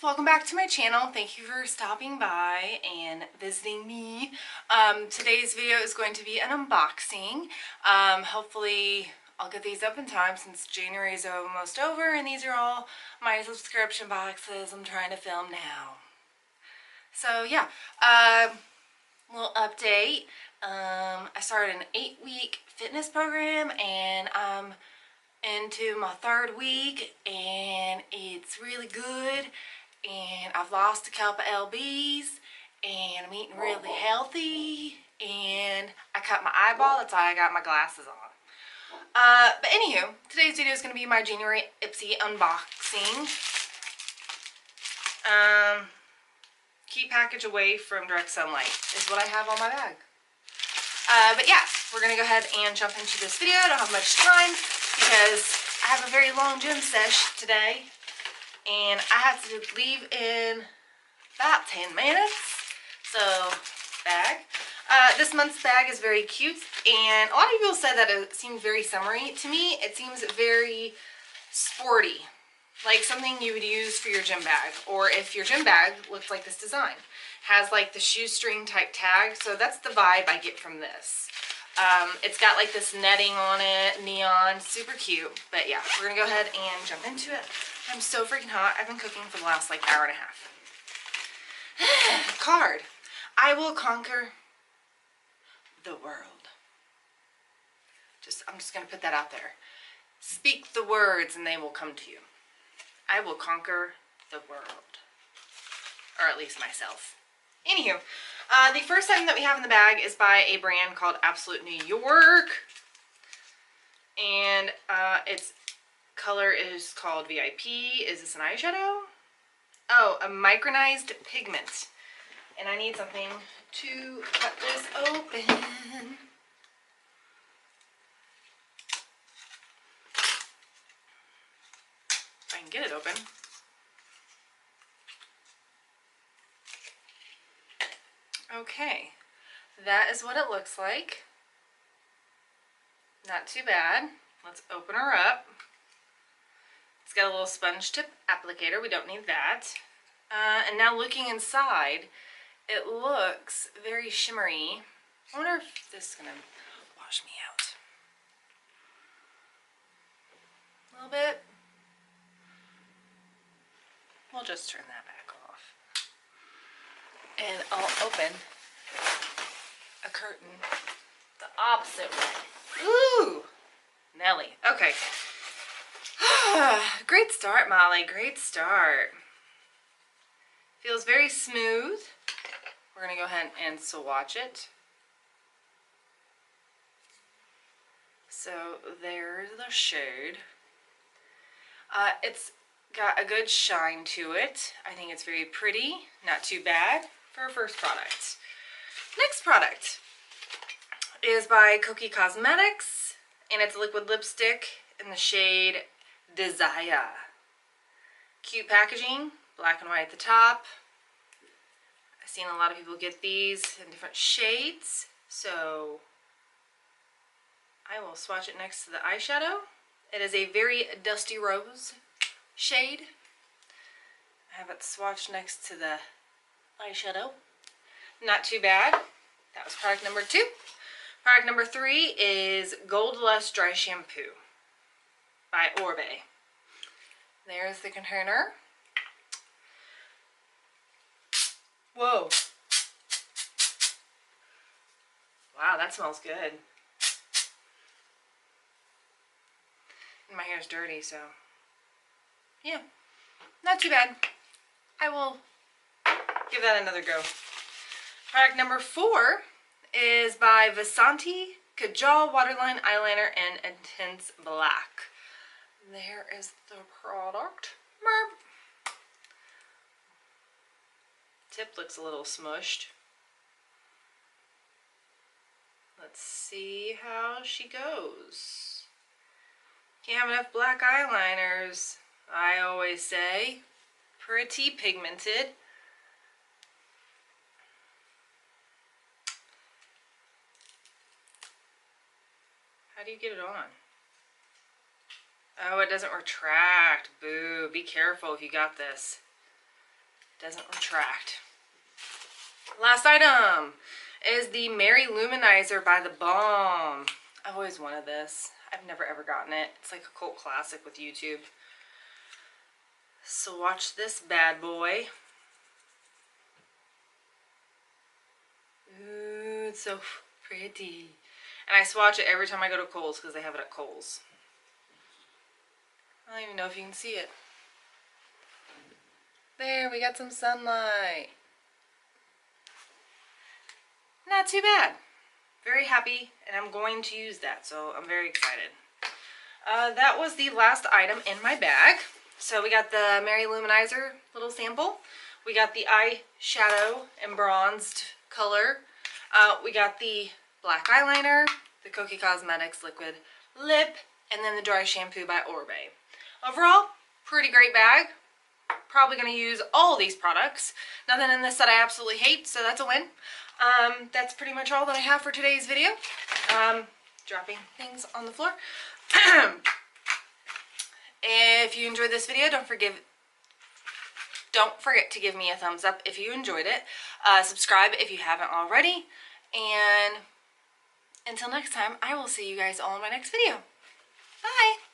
welcome back to my channel. Thank you for stopping by and visiting me. Today's video is going to be an unboxing. Hopefully I'll get these up in time since January is almost over, and these are all my subscription boxes I'm trying to film now. So yeah, little update. I started an 8-week fitness program and I'm into my 3rd week and it's really good, and I've lost a couple lbs and I'm eating really healthy, and I cut my eyeball. That's why I got my glasses on. But anywho, today's video is going to be my January Ipsy unboxing. Keep package away from direct sunlight is what I have on my bag. But yeah, we're going to go ahead and jump into this video. I don't have much time because I have a very long gym sesh today and I have to leave in about 10 minutes. So, bag. This month's bag is very cute, and a lot of people said that it seemed very summery. To me, it seems very sporty, like something you would use for your gym bag, or if your gym bag looks like this design. Has like the shoestring type tag, so that's the vibe I get from this. It's got like this netting on it, neon, super cute. But yeah, we're gonna go ahead and jump into it. I'm so freaking hot. I've been cooking for the last like hour and a half. Card. I will conquer the world. I'm just gonna put that out there. Speak the words and they will come to you. I will conquer the world. Or at least myself. Anywho, the first item that we have in the bag is by a brand called Absolute New York. And its color is called VIP. Is this an eyeshadow? Oh, a micronized pigment. And I need something to cut this open. If I can get it open. Okay, that is what it looks like. Not too bad. Let's open her up. It's got a little sponge tip applicator. We don't need that. And now looking inside, it looks very shimmery. I wonder if this is going to wash me out. A little bit. We'll just turn that back off. And I'll open a curtain the opposite way. Ooh! Nelly. Okay. Great start, Molly. Great start. Feels very smooth. We're going to go ahead and swatch it. So there's the shade. It's got a good shine to it. I think it's very pretty. Not too bad for a first product. Next product is by Kokie Cosmetics, and it's a liquid lipstick in the shade Desire. Cute packaging, black and white at the top. I've seen a lot of people get these in different shades, so I will swatch it next to the eyeshadow. It is a very dusty rose shade. I have it swatched next to the eyeshadow. Not too bad. That was product number 2. Product number 3 is Gold Lust Dry Shampoo by Orbe. There's the container. Whoa. Wow, that smells good. And my hair's dirty, so yeah, not too bad. I will give that another go. Product number 4 is by Vasanti Kajal Waterline Eyeliner in Intense Black. There is the product. Merp. Tip looks a little smushed. Let's see how she goes. Can't have enough black eyeliners, I always say. Pretty pigmented. How do you get it on? Oh, it doesn't retract. Boo. Be careful if you got this. Doesn't retract. Last item is the Mary Luminizer by The Balm. I've always wanted this. I've never ever gotten it. It's like a cult classic with YouTube. So watch this bad boy. Ooh, it's so pretty. And I swatch it every time I go to Kohl's because they have it at Kohl's. I don't even know if you can see it. There, we got some sunlight. Not too bad. Very happy, and I'm going to use that, so I'm very excited. That was the last item in my bag. So we got the Mary Luminizer little sample. We got the eyeshadow and bronzed color. We got the black eyeliner, the Kokie Cosmetics liquid lip, and then the dry shampoo by Orbe. Overall, pretty great bag. Probably going to use all these products. Nothing in this that I absolutely hate, so that's a win. That's pretty much all that I have for today's video. Dropping things on the floor. If you enjoyed this video, don't forget to give me a thumbs up if you enjoyed it. Subscribe if you haven't already. And until next time, I will see you guys all in my next video. Bye!